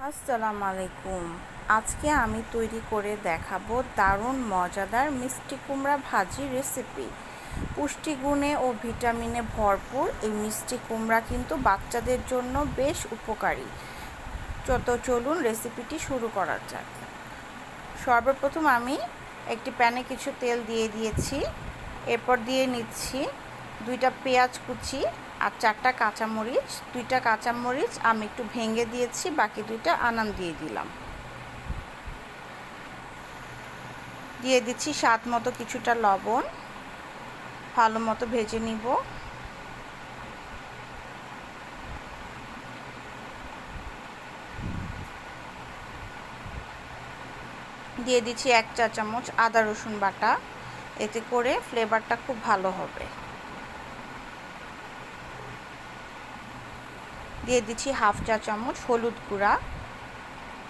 আসসালামু আলাইকুম। আজকে আমি তৈরি করে দেখাবো দারুণ মজাদার মিষ্টি কুমড়া ভাজি রেসিপি। পুষ্টিগুণে ও ভিটামিনে ভরপুর এই মিষ্টি কুমড়া কিন্তু বাচ্চাদের জন্য বেশ উপকারী। চলুন রেসিপিটি শুরু করা যাক। সর্বপ্রথম আমি একটি প্যানে কিছু তেল দিয়ে দিয়েছি। এরপর দিয়ে নিচ্ছি 2টা পেঁয়াজ কুচি আর 4টা কাঁচামরিচ। 2টা কাঁচামরিচ আমি একটু ভেঙে দিয়েছি, বাকি 2টা আনাম দিয়ে দিলাম। দিয়ে দিচ্ছি স্বাদ মতো কিছুটা লবণ। ভালো মতো ভেজে নিব। দিয়ে দিচ্ছি 1 চা চামচ আদা রসুন বাটা, এতে করে ফ্লেভারটা খুব ভালো হবে। দিয়ে দিচ্ছি 1/2 চা চামচ হলুদ গুঁড়া।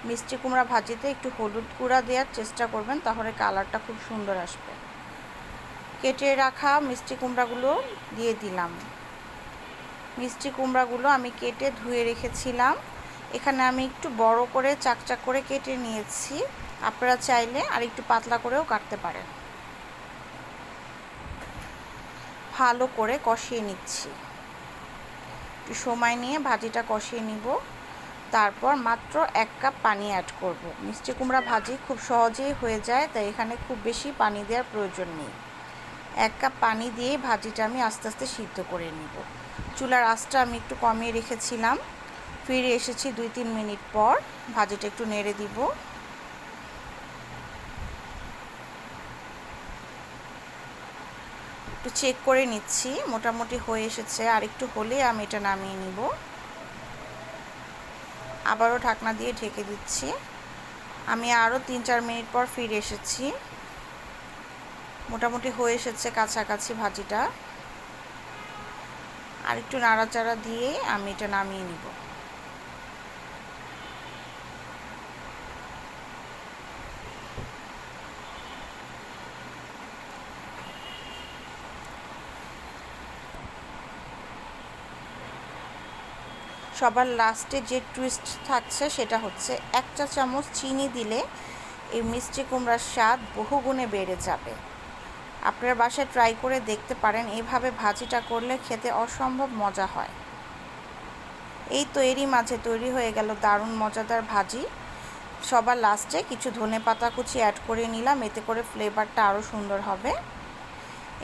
মিষ্টি কুমড়া ভাজিতে একটু হলুদ গুঁড়া দেওয়ার চেষ্টা করবেন, তাহলে কালারটা খুব সুন্দর আসবে। কেটে রাখা মিষ্টি কুমড়াগুলো দিয়ে দিলাম। মিষ্টি কুমড়াগুলো আমি কেটে ধুয়ে রেখেছিলাম। এখানে আমি একটু বড় করে চাকচাক করে কেটে নিয়েছি। আপনারা চাইলে আর একটু পাতলা করেও কাটতে পারেন। ভালো করে কষিয়ে নিচ্ছি। একটু সময় নিয়ে ভাজিটা কষিয়ে নিব। তারপর মাত্র 1 কাপ পানি অ্যাড করব। মিষ্টি কুমড়া ভাজি খুব সহজেই হয়ে যায়, তাই এখানে খুব বেশি পানি দেওয়ার প্রয়োজন নেই। 1 কাপ পানি দিয়ে ভাজিটা আমি আস্তে আস্তে সিদ্ধ করে নিব। চুলার আঁচটা আমি একটু কমিয়ে রেখেছিলাম। ফিরে এসেছি 2-3 মিনিট পর। ভাজিটা একটু নেড়ে দিব। একটু চেক করে নিচ্ছি, মোটামুটি হয়ে এসেছে। আর একটু হলে আমি এটা নামিয়ে নিব। আবারও ঢাকনা দিয়ে ঢেকে দিচ্ছি। আমি আরও 3-4 মিনিট পর ফিরে এসেছি। মোটামুটি হয়ে এসেছে কাছাকাছি ভাজিটা। আর একটু নাড়াচাড়া দিয়ে আমি এটা নামিয়ে নিব। সবার লাস্টে যে টুইস্ট থাকছে সেটা হচ্ছে 1 চা চামচ চিনি দিলে এই মিষ্টি কুমড়ার স্বাদ বহুগুণে বেড়ে যাবে। আপনারা বাসায় ট্রাই করে দেখতে পারেন। এইভাবে ভাজিটা করলে খেতে অসম্ভব মজা হয়। এই তো এরই মাঝে তৈরি হয়ে গেল দারুণ মজাদার ভাজি। সবার লাস্টে কিছু ধনেপাতা কুচি অ্যাড করে নিলাম, এতে করে ফ্লেভারটা আরও সুন্দর হবে।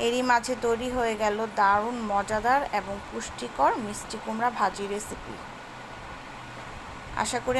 এরই মাঝে তৈরি হয়ে গেল দারুণ মজাদার এবং পুষ্টিকর মিষ্টি কুমড়া ভাজি রেসিপি। আশা করি